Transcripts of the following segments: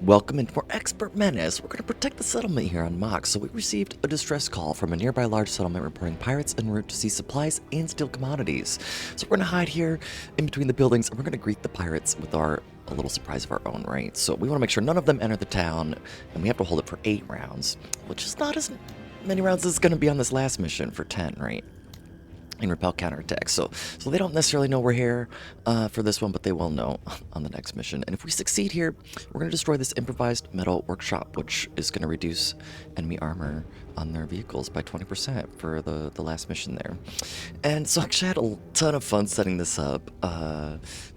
Welcome into more Expert Menace. We're going to protect the settlement here on Mox. So we received a distress call from a nearby large settlement reporting pirates en route to seize supplies and steal commodities. So we're going to hide here in between the buildings and we're going to greet the pirates with a little surprise of our own, right? So we want to make sure none of them enter the town, and we have to hold it for 8 rounds, which is not as many rounds as going to be on this last mission for 10, right? And repel counterattacks. So they don't necessarily know we're here for this one, but they will know on the next mission. And if we succeed here, we're going to destroy this improvised metal workshop, which is going to reduce enemy armor on their vehicles by 20% for the last mission there. And so actually I had a ton of fun setting this up.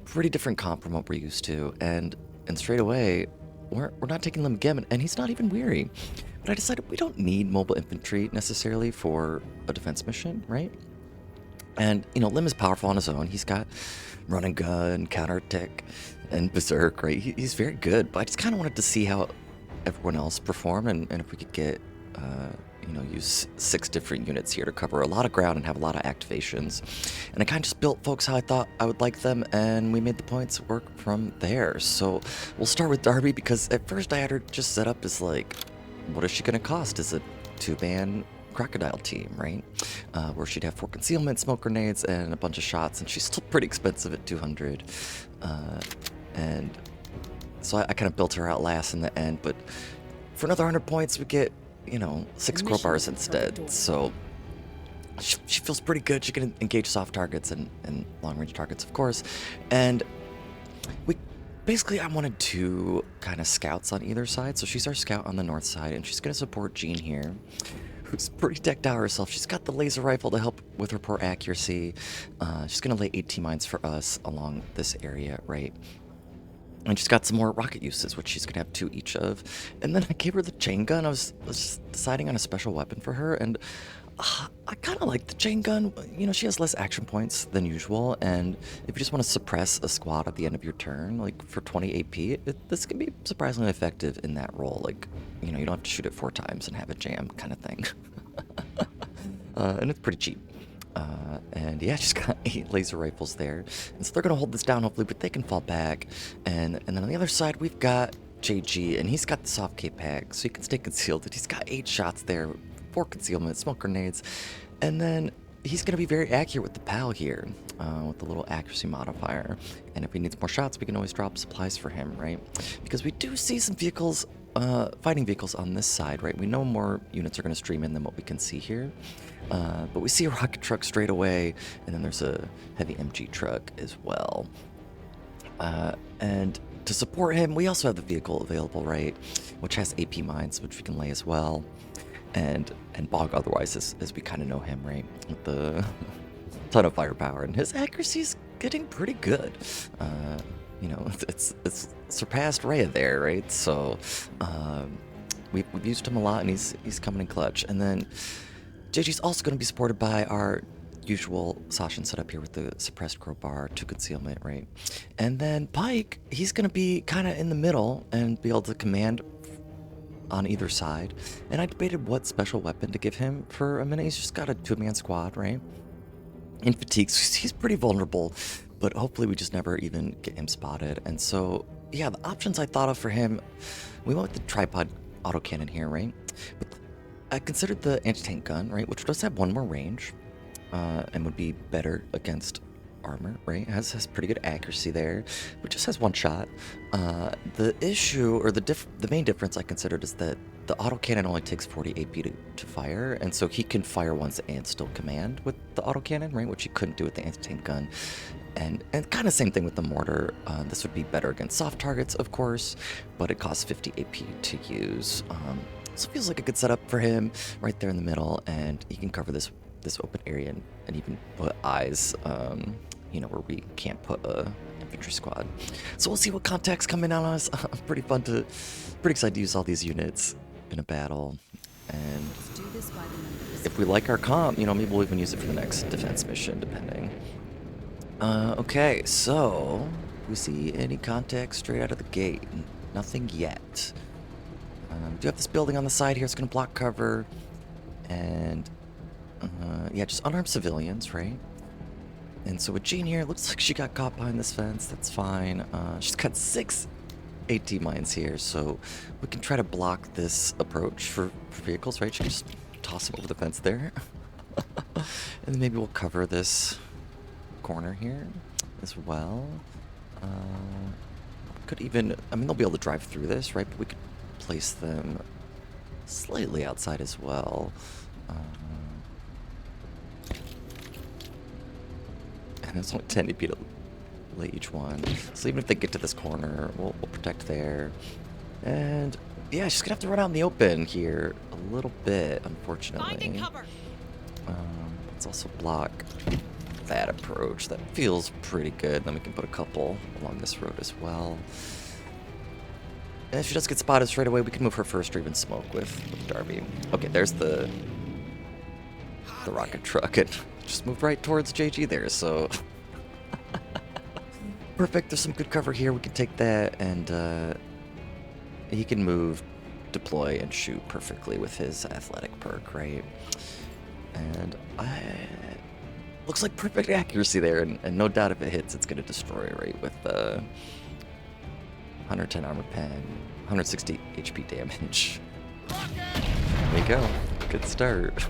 Pretty different comp from what we're used to. And straight away, we're not taking Lim Gem, and he's not even weary. But I decided we don't need mobile infantry necessarily for a defense mission, right? And, you know, Lim is powerful on his own. He's got run and gun, counterattack, and berserk, right? He's very good, but I just kind of wanted to see how everyone else performed, and if we could get, use 6 different units here to cover a lot of ground and have a lot of activations. And I kind of just built folks how I thought I would like them, and we made the points work from there. So we'll start with Darby, because at first I had her just set up as like, what is she going to cost? Is a 2-man crocodile team, right? Where she'd have 4 concealment, smoke grenades, and a bunch of shots, and she's still pretty expensive at 200. And so I kind of built her out last in the end, but for another 100 points, we get, 6 crowbars instead. So she feels pretty good. She can engage soft targets and long-range targets, of course. And basically, I wanted 2 kind of scouts on either side. So she's our scout on the north side, and she's going to support Jean here, who's pretty decked out herself. She's got the laser rifle to help with her poor accuracy. She's going to lay 18 mines for us along this area, right? And she's got some more rocket uses, which she's going to have 2 each of. And then I gave her the chain gun. I was just deciding on a special weapon for her, and I kind of like the chain gun. You know, she has less action points than usual, and if you just want to suppress a squad at the end of your turn, like for 20 AP, this can be surprisingly effective in that role. Like, you don't have to shoot it 4 times and have a jam kind of thing. And it's pretty cheap. And yeah, she's got 8 laser rifles there, and so they're gonna hold this down hopefully, but they can fall back. And then on the other side we've got JG, and he's got the soft K-Pack, so he can stay concealed. He's got 8 shots there, 4 concealment, smoke grenades, and then he's gonna be very accurate with the PAL here, with the little accuracy modifier. And if he needs more shots, we can always drop supplies for him, right? Because we do see some vehicles, fighting vehicles on this side, right? We know more units are gonna stream in than what we can see here. But we see a rocket truck straight away, and then there's a heavy MG truck as well. And to support him, we also have the vehicle available, right? Which has AP mines, which we can lay as well. And Bog otherwise, as we kind of know him, right? With the ton of firepower, and his accuracy's getting pretty good. It's surpassed Rhea there, right? So we've used him a lot, and he's coming in clutch. And then JG's also going to be supported by our usual Sashin setup here with the suppressed crowbar, 2 concealment, right? And then Pike, he's going to be kind of in the middle and be able to command on either side. And I debated what special weapon to give him for a minute. He's just got a 2-man squad, right? In fatigues, he's pretty vulnerable, but hopefully we just never even get him spotted. And so, yeah, the options I thought of for him, we went with the tripod autocannon here, right? But I considered the anti-tank gun, right, which does have 1 more range, and would be better against armor, right? Has pretty good accuracy there, but just has 1 shot. The issue, or the main difference I considered, is that the autocannon only takes 40 AP to fire, and so he can fire once and still command with the autocannon, right, which he couldn't do with the anti-tank gun. And kind of same thing with the mortar. This would be better against soft targets, of course, but it costs 50 AP to use. So it feels like a good setup for him right there in the middle, and he can cover this open area and even put eyes, where we can't put a infantry squad. So we'll see what contacts come in on us. Pretty excited to use all these units in a battle. And if we like our comp, maybe we'll even use it for the next defense mission, depending. Okay, so we see any contacts straight out of the gate? Nothing yet. We do have this building on the side here. It's going to block cover. And, yeah, just unarmed civilians, right? And so with Jean here, it looks like she got caught behind this fence. That's fine. She's got 6 AT mines here, so we can try to block this approach for vehicles, right? Should we just toss them over the fence there? And then maybe we'll cover this corner here as well. Could even, I mean, they'll be able to drive through this, right? But we could place them slightly outside as well. And there's only 10 EP to lay each one. So even if they get to this corner, we'll protect there. And yeah, she's gonna have to run out in the open here a little bit, unfortunately. Finding cover. Let's also block that approach. That feels pretty good. Then we can put a couple along this road as well. And if she does get spotted straight away, we can move her first or even smoke with Darby. Okay, there's the rocket truck. It just moved right towards JG there, so perfect. There's some good cover here. We can take that, and he can move, deploy, and shoot perfectly with his athletic perk, right? And looks like perfect accuracy there, and no doubt if it hits, it's going to destroy, right? With 110 armor pen, 160 HP damage. There you go. Good start.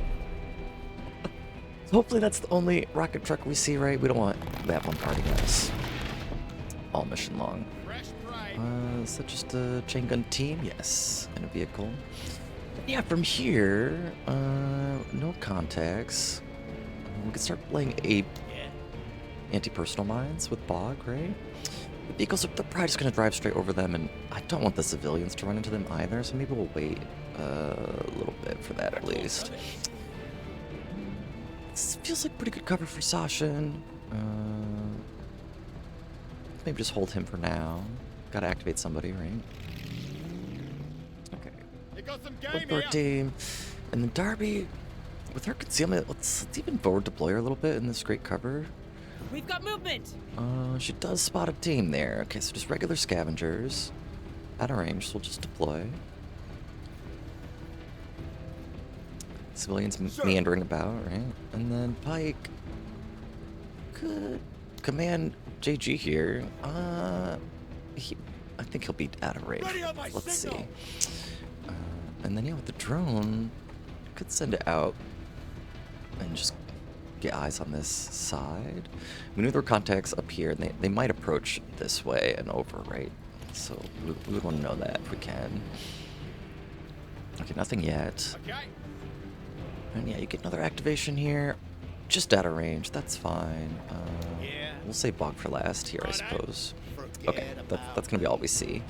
So hopefully that's the only rocket truck we see, right? We don't want that bombarding us all mission long. Is that just a chain gun team? Yes, and a vehicle. Yeah, from here, no contacts. We can start playing anti-personal mines with Bog, right? The vehicles, they're probably just going to drive straight over them, and I don't want the civilians to run into them either, so maybe we'll wait a little bit for that at least. This feels like pretty good cover for Sashin. Maybe just hold him for now. Gotta activate somebody, right? Okay. One team. And then Darby, with her concealment, let's even forward deploy her a little bit in this great cover. We've got movement. She does spot a team there. Okay, so just regular scavengers. Out of range, so we'll just deploy. Civilians meandering about, right? And then Pike could command JG here. I think he'll be out of range. Let's see. And then yeah, with the drone, could send it out and just get eyes on this side. We know there are contacts up here, and they might approach this way and over, right? So we would want to know that if we can. Okay, nothing yet. And yeah, you get another activation here. Just out of range, that's fine. We'll save Bog for last here, I suppose. Okay, that's gonna be all we see.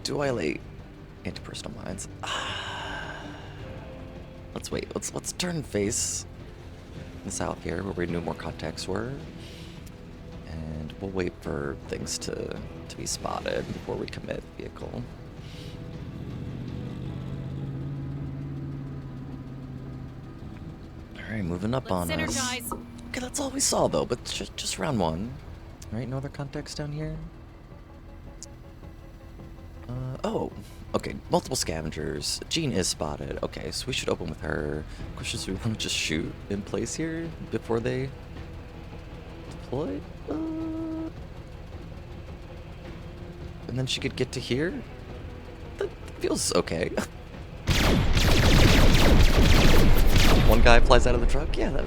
Do I lay anti-personal mines? Let's wait. Let's turn and face the south here, where we knew more contacts were, and we'll wait for things to be spotted before we commit vehicle. All right, moving up on us. Okay, that's all we saw though, but just round one. All right, no other contacts down here. Oh, okay, multiple scavengers. Jean is spotted. Okay, so we should open with her. Question is, do we want to just shoot in place here before they deploy? And then she could get to here? That feels okay. One guy flies out of the truck? Yeah, that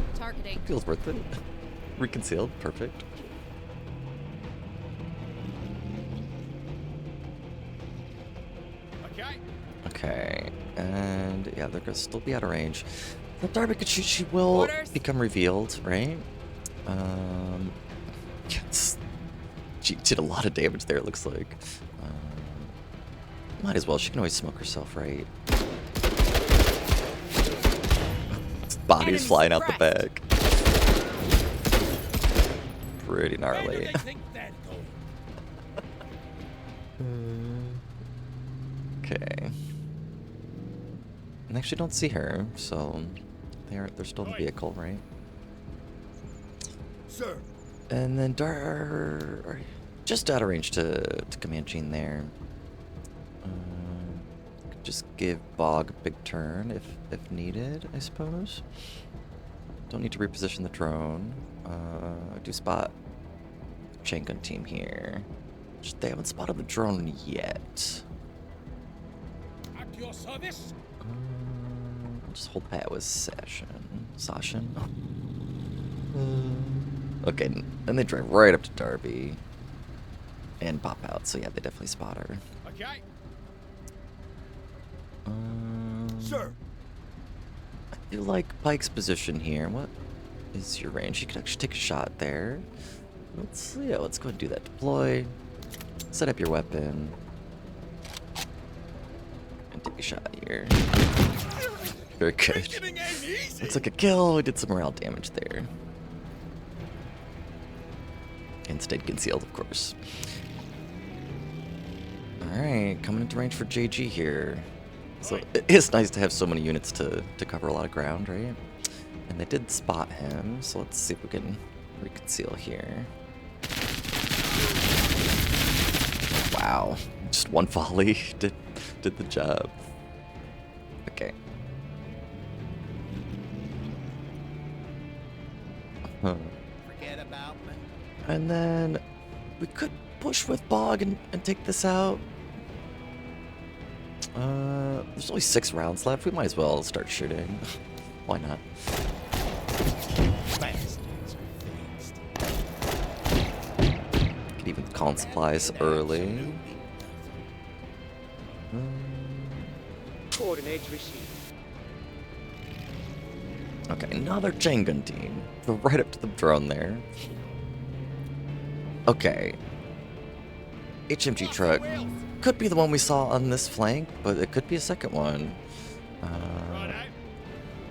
feels worth it. Reconcealed, perfect. Okay, and yeah, they're gonna still be out of range. The Darby could shoot, she will become revealed, right? Yes. She did a lot of damage there, it looks like. Might as well, she can always smoke herself, right? Bodies flying out the back. Pretty gnarly. Okay. And I actually don't see her, so they're still in the vehicle, right? Sir. And then just out of range to command Jean there. Just give Bog a big turn if needed, I suppose. Don't need to reposition the drone. I do spot chain gun team here. They haven't spotted the drone yet. At your service. I'll just hold pat with Sashin. Okay, and they drive right up to Darby and pop out. So yeah, they definitely spot her. Okay. Sir. I do like Pike's position here. What is your range? You could actually take a shot there. Let's go ahead and do that. Deploy. Set up your weapon. And take a shot here. Very good. Looks like a kill. We did some morale damage there. And stayed concealed, of course. Alright, coming into range for JG here. So it is nice to have so many units to cover a lot of ground, right? And they did spot him, so let's see if we can reconceal here. Wow, just one volley did the job. Okay. Forget about me. And then we could push with Bog and take this out. There's only 6 rounds left. We might as well start shooting. Why not? Could even call in supplies early. Coordinates received. Okay, another chain gun team. Go right up to the drone there. Okay. HMG truck. Could be the one we saw on this flank, but it could be a second one.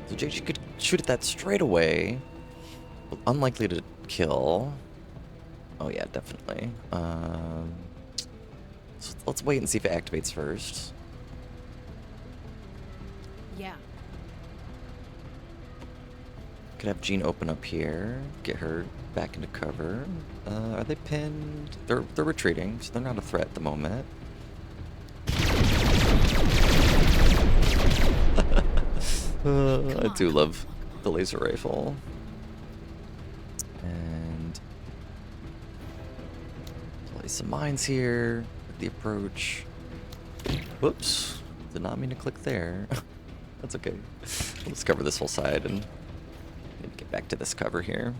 So JG could shoot at that straight away. But unlikely to kill. Oh yeah, definitely. So let's wait and see if it activates first. Yeah. Could have Jean open up here, get her back into cover. Are they pinned? They're retreating, so they're not a threat at the moment. I do love the laser rifle. And place some mines here with the approach. Whoops, did not mean to click there. That's okay. Let's cover this whole side and get back to this cover here.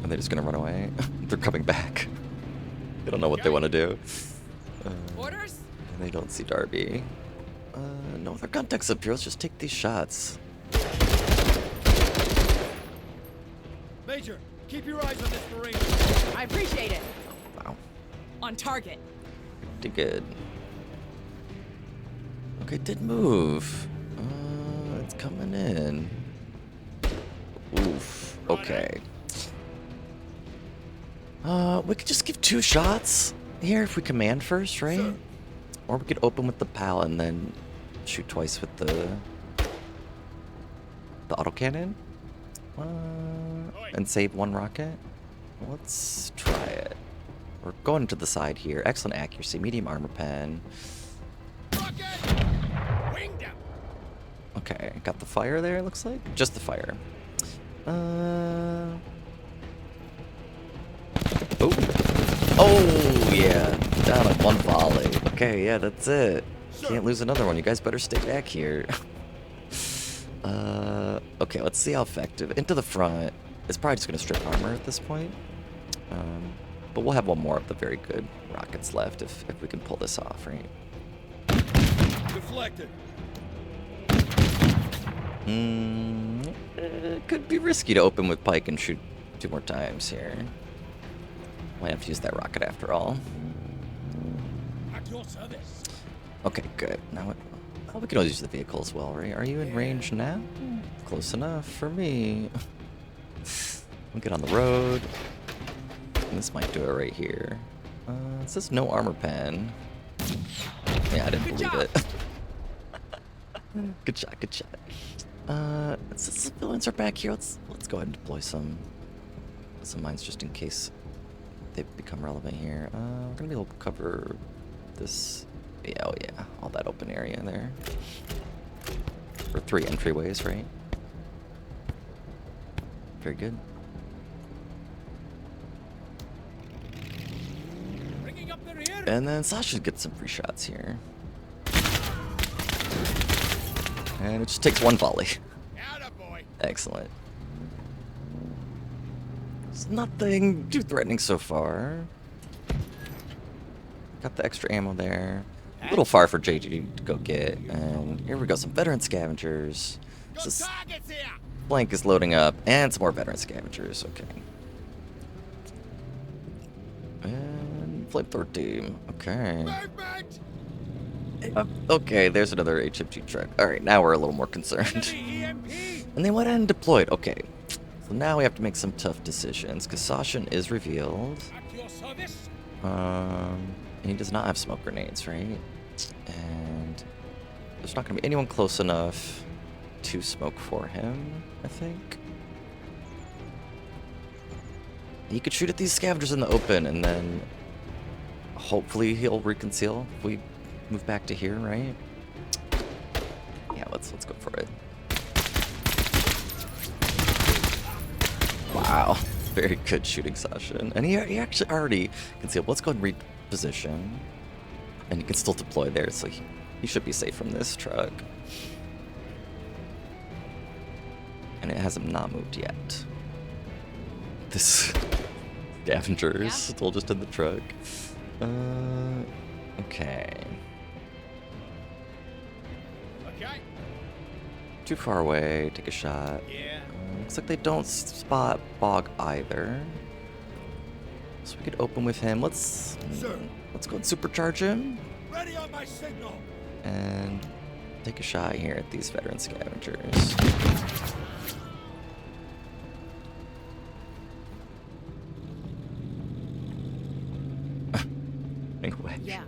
Are they just gonna run away? They're coming back. They don't know what they want to do. Orders? And they don't see Darby. No other contacts up here. Let's just take these shots. Major, keep your eyes on this Marine. I appreciate it. Wow. On target. Pretty good. Okay, did move. It's coming in. Oof. Okay. We could just give 2 shots here if we command first, right? Sir. Or we could open with the PAL and then shoot twice with the autocannon. And save 1 rocket. Let's try it. We're going to the side here. Excellent accuracy, medium armor pen. Rocket! Winged him. Okay, got the fire there, it looks like. Just the fire. Oh, yeah. Down at 1 volley. Okay, yeah, that's it. Can't lose another one. You guys better stay back here. Okay, let's see how effective. Into the front. It's probably just going to strip armor at this point. But we'll have 1 more of the very good rockets left if we can pull this off, right? Deflected. Could be risky to open with Pike and shoot 2 more times here. Might have to use that rocket after all. At your service. Okay, good. Now we can always use the vehicle as well, right? Are you in range now? Close enough for me. We'll get on the road. And this might do it right here. It says no armor pen. Yeah, I didn't believe it. Good shot, good shot. Since civilians are back here, let's go ahead and deploy some mines just in case they become relevant here. We're gonna be able to cover this. Yeah, oh yeah, all that open area there. For 3 entryways, right? Very good. Get him! And then Sasha gets some free shots here. And it just takes one volley. Attaboy. Excellent. It's nothing too threatening so far. Got the extra ammo there. A little far for JG to go get. And here we go, some veteran scavengers. Good This targets here! flank is loading up, and some more veteran scavengers. Okay. And flamethrower team. Okay. Movement! Okay, there's another HMG truck. Alright, now we're a little more concerned. Enemy EMP! And they went and deployed. Okay. So now we have to make some tough decisions, because Sashin is revealed. At your service! And he does not have smoke grenades, right? And there's not going to be anyone close enough to smoke for him, I think. He could shoot at these scavengers in the open, and then hopefully he'll reconceal if we move back to here, right? Yeah, let's go for it. Wow, very good shooting, Sasha. And he actually already concealed. Let's go and reposition. And you can still deploy there, so he should be safe from this truck. And it hasn't not moved yet. This scavenger is still just in the truck. Okay. Okay. Too far away, take a shot. Yeah. Looks like they don't spot Bog either. So we could open with him. Let's go and supercharge him. Ready on my signal! And take a shot here at these veteran scavengers. Anyway. Yeah.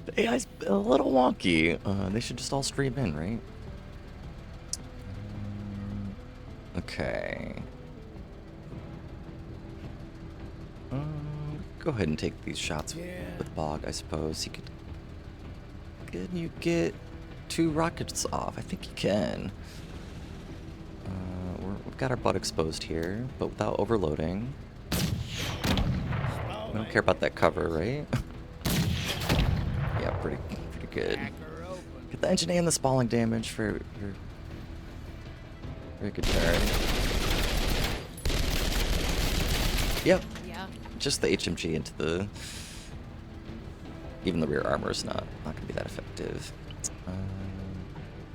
The AI's a little wonky. They should just all stream in, right? Okay. Go ahead and take these shots with Bog, I suppose. Can you get 2 rockets off? I think you can. We've got our butt exposed here, but without overloading. We don't care about that cover, right? Yeah, pretty good. Get the engine and the spalling damage for your very good turn. Yep. Yeah. Just the HMG into the... Even the rear armor is not going to be that effective.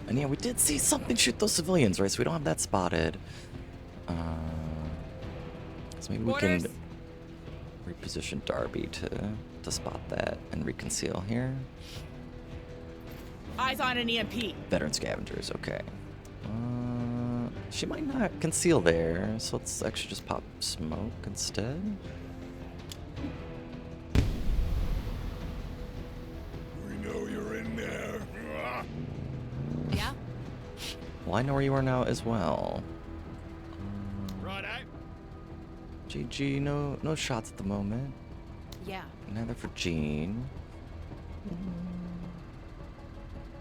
And yeah, we did see something shoot those civilians, right? So we don't have that spotted. So maybe we can reposition Darby to spot that and reconceal here. Eyes on an EMP. Veteran scavengers, okay. She might not conceal there, so let's actually just pop smoke instead. We know you're in there. Yeah. Well, I know where you are now as well. Righto. GG, no shots at the moment. Yeah. Neither for Jean.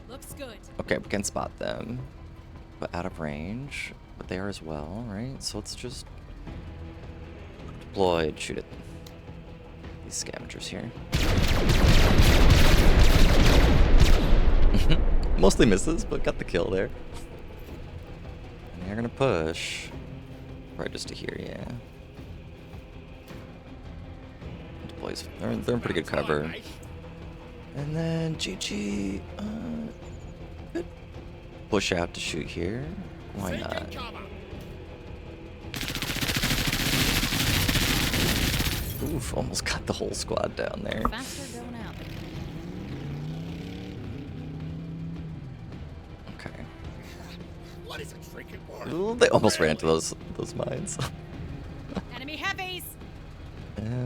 Looks good. Okay, we can spot them, but out of range. But they are as well, right? So let's just deploy and shoot at these scavengers here. Mostly misses, but got the kill there. And they're gonna push. Right just to here, yeah. Deploys. They're in pretty good cover. And then GG could push out to shoot here. Why not? Oof, almost got the whole squad down there. Faster going out. Okay. What is a trinket war? Ooh, they almost ran into those mines. Enemy heavies.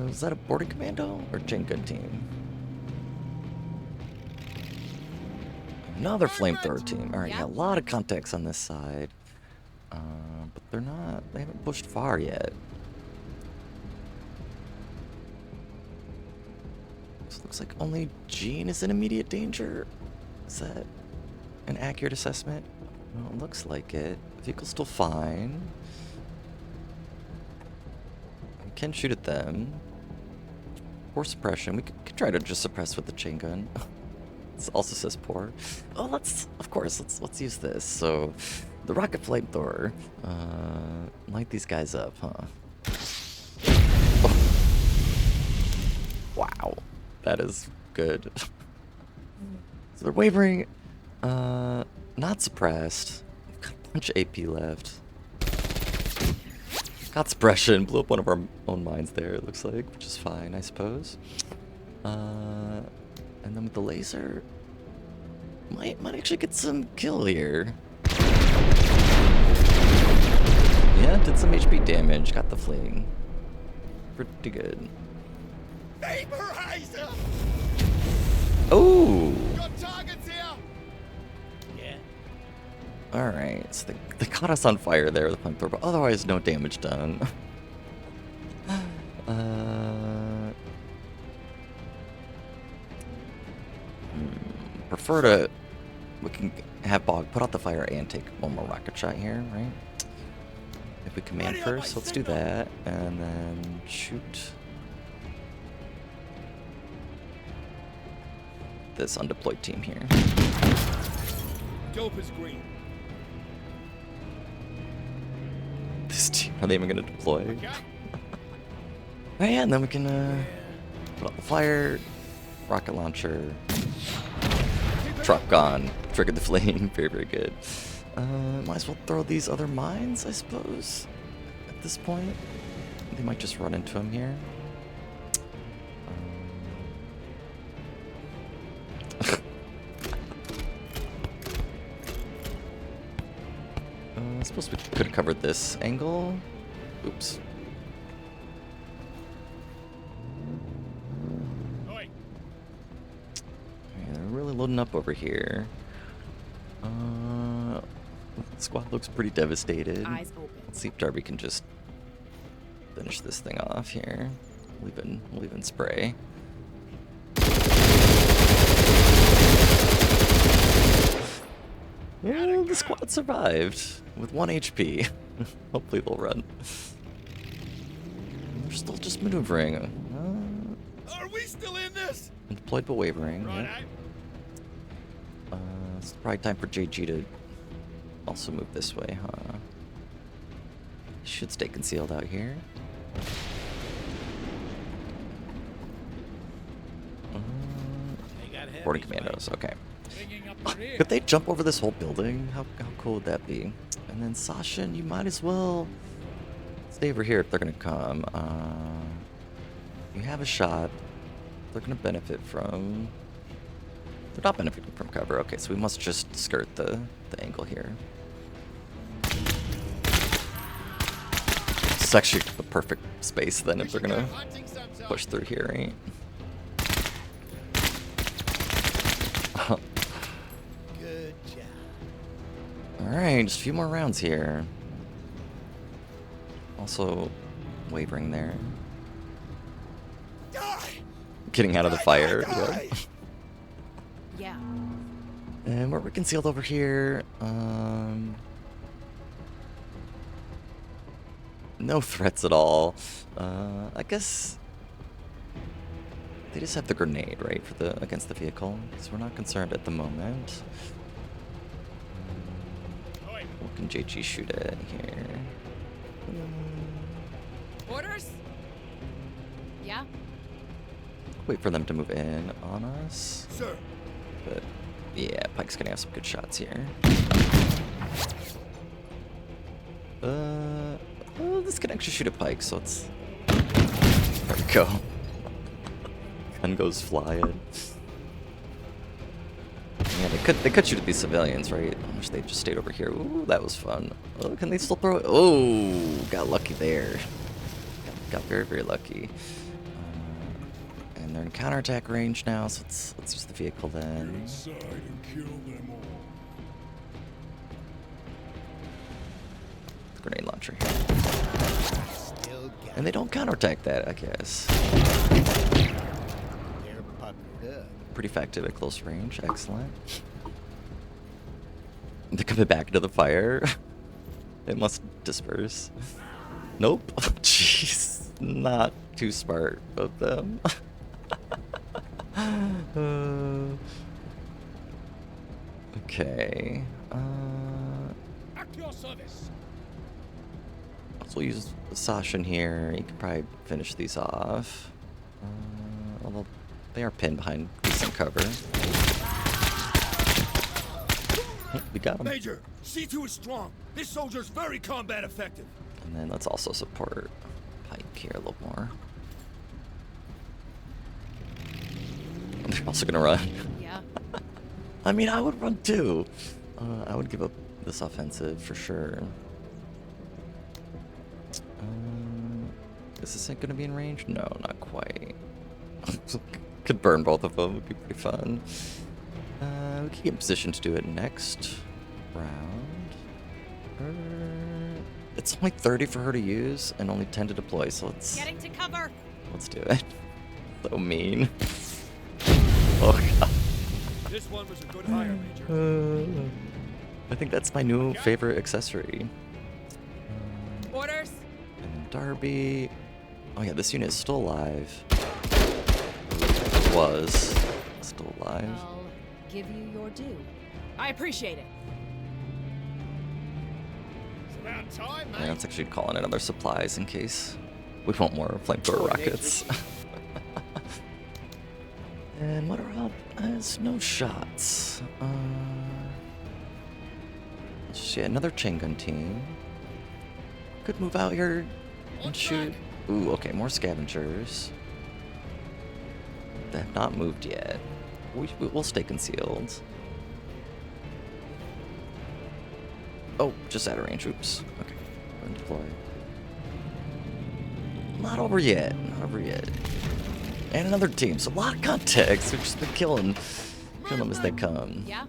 Was that a boarding commando or Jenga team? Another flamethrower team. Alright, yeah, a lot of contacts on this side. But they haven't pushed far yet. So it looks like only Jean is in immediate danger. Is that an accurate assessment? Well, it looks like it. The vehicle's still fine. We can shoot at them. poor suppression. We could try to just suppress with the chain gun. It also says poor. Oh, let's use this. So, the rocket flamethrower. Light these guys up, huh? Oh. Wow, that is good. So they're wavering. Not suppressed. We've got a bunch of AP left. Got suppression. Blew up one of our own mines there, it looks like, which is fine, I suppose. And then with the laser, might actually get some kill here. Yeah, did some HP damage. Got the fling. Pretty good. Vaporizer! Oh! Got targets here! Yeah. Alright, so they caught us on fire there with the flamethrower, but otherwise no damage done. Prefer to... We can have Bog put out the fire and take one more rocket shot here, right? If we command first, let's do that. And then shoot this undeployed team here. Dope is green. This team, are they even going to deploy? Okay. Oh yeah, and then we can put out the fire, rocket launcher, truck gone, triggered the flame, very, very good. Might as well throw these other mines, I suppose, at this point. They might just run into him here. I suppose we could have covered this angle. Oops. Oi. Yeah, they're really loading up over here. Squad looks pretty devastated. Eyes open. Let's see if Darby can just finish this thing off here. Leave in spray. Yeah, the squad survived with 1 HP. Hopefully they'll run. They're still just maneuvering. Are we still in this? Deployed but wavering. Right. Yeah. It's probably time for JG to also move this way, huh? Should stay concealed out here. Boarding commandos, okay. Could they jump over this whole building? How cool would that be? And then Sashin, you might as well stay over here if they're gonna come. You have a shot. They're gonna benefit from... They're not benefiting from cover. Okay, so we must just skirt the angle here. It's actually a perfect space then if they're gonna push through here, right? Good job. Alright, just a few more rounds here. Also, wavering there. Die! Getting out of the fire. Die, die, die. Yeah. And we're concealed over here. No threats at all. I guess they just have the grenade, right, for the against the vehicle. So we're not concerned at the moment. What can JG shoot at here? Orders? Yeah. Wait for them to move in on us. Sir. But yeah, Pike's gonna have some good shots here. Well, this can actually shoot a Pike, so it's... There we go. Gun goes flying. Yeah, they could shoot at these civilians, right? I wish they just stayed over here. Ooh, that was fun. Oh, can they still throw it? Oh, got lucky there. Got very, very lucky. And they're in counterattack range now, so let's use the vehicle then. Inside and kill them all. Grenade launcher here. And they don't counterattack that, I guess. They're puckered up. Pretty effective at close range. Excellent. They're coming back into the fire. It must disperse. Nope. Jeez. Not too smart of them. Okay. At your service. So we'll use Sasha in here. He could probably finish these off. Although they are pinned behind decent cover. Oh, we got him. Major, C2 is strong. This soldier's very combat effective. And then let's also support Pike here a little more. They're also gonna run. Yeah. I mean, I would run too. I would give up this offensive for sure. Is this gonna be in range? No, not quite. Could burn both of them. Would be pretty fun. We can get in position to do it next round. It's only 30 for her to use and only 10 to deploy, so Getting to cover. let's do it. So mean. Oh god. This one was a good hire, Major. I think that's my new favorite accessory. Orders. And then Darby. Oh yeah, this unit is still alive. Was still alive. I'll give you your due. I appreciate it. It's about time, Yeah, let's actually call in another supplies in case we want more flamethrower rockets. And what are up? Has no shots. Let's see, another chain gun team. Could move out here and shoot. Ooh, okay, more scavengers. They have not moved yet. We'll stay concealed. Oh, just out of range. Oops. Okay. Go and deploy. Not over yet. Not over yet. And another team. So a lot of contacts. We've just been killing them as they come. Yeah.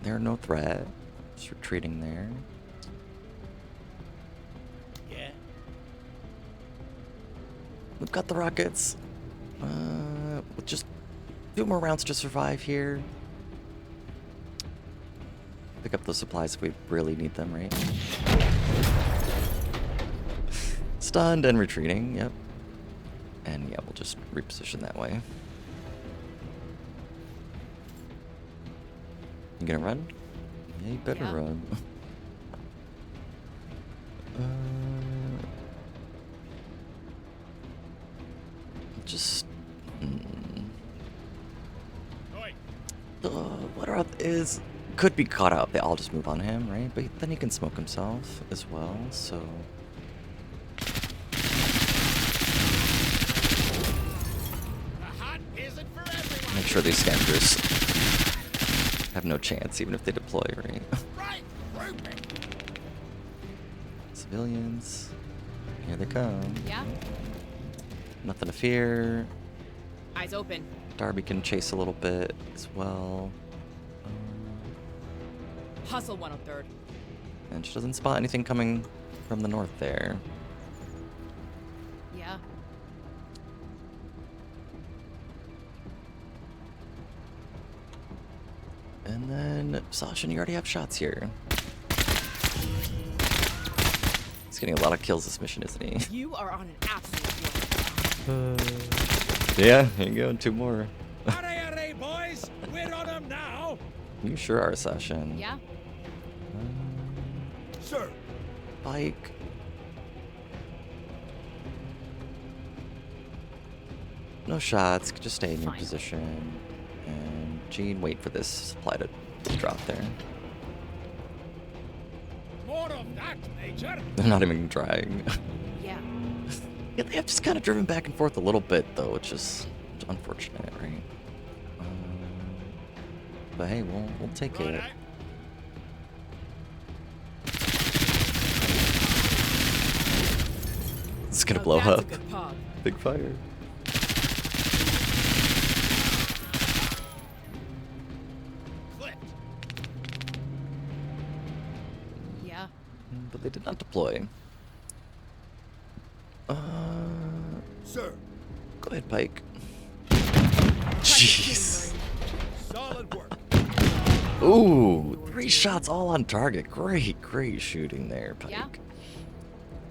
They're no threat. Just retreating there. Yeah. We've got the rockets. With just 2 more rounds to survive here. Pick up those supplies if we really need them, right? Stunned and retreating, yep. And yeah, we'll just reposition that way. You gonna run? Yeah, you better Yeah. run. Just... Oi. what are is could be caught up. They all just move on him, right? But then he can smoke himself as well. So The hunt isn't for everyone. make sure these scavengers have no chance, even if they deploy, right? Right, grouping. Civilians, here they come. Yeah. Nothing to fear. Eyes open. Darby can chase a little bit as well. Hustle 103rd. And she doesn't spot anything coming from the north there. Yeah. And then, Sasha, you already have shots here. He's getting a lot of kills this mission, isn't he? You are on an absolute roll. Yeah, here you go, 2 more. Hurry, hurry, boys. We're on them now. You sure are, Sasha. Yeah. Sir. Bike. No shots, just stay in your Fine. position. And Gene, wait for this supply to drop there. More of that, Major. They're not even trying. Yeah. Yeah, they have just kind of driven back and forth a little bit, though, which is unfortunate, right? But hey, we'll take Right it. out. It's gonna Oh, blow that's up. a good pog. Big fire. Clipped. Yeah. But they did not deploy. Sir. Go ahead, Pike. Jeez. Jeez. Solid work. Ooh, 3 shots all on target. Great shooting there, Pike.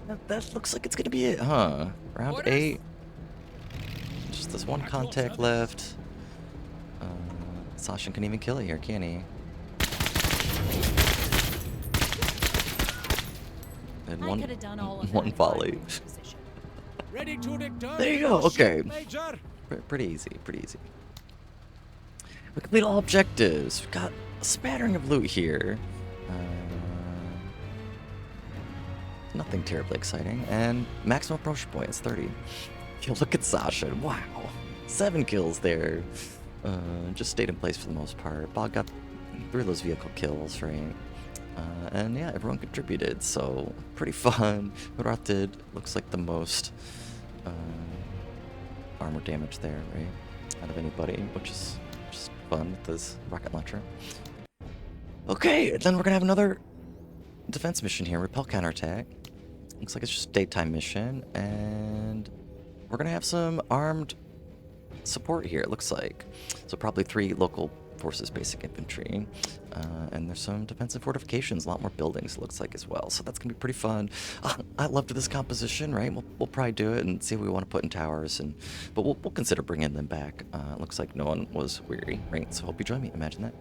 Yeah. That looks like it's gonna be it, huh? Round Orders? 8. Just this one contact left. Sasha can even kill it here, can he? And I could have done all of one that if I volley. were in your position. Ready to return There you to go, your okay. ship, Major. Pretty easy, pretty easy. We complete all objectives. We've got a spattering of loot here. Nothing terribly exciting. And maximum approach point is 30. Yo, look at Sasha. Wow. 7 kills there. Just stayed in place for the most part. Bog got 3 of those vehicle kills, right? And yeah, everyone contributed, so pretty fun. Hoodroth did, looks like the most armor damage there, right? Out of anybody, which is just fun with this rocket launcher. Okay, then we're gonna have another defense mission here, repel counterattack. Looks like it's just a daytime mission, and we're gonna have some armed support here, it looks like. So probably 3 local forces basic infantry, and there's some defensive fortifications, a lot more buildings it looks like as well, so that's gonna be pretty fun. I loved this composition, right? We'll probably do it and see what we want to put in towers, but we'll consider bringing them back. It looks like no one was weary, right? So hope you join me, imagine that.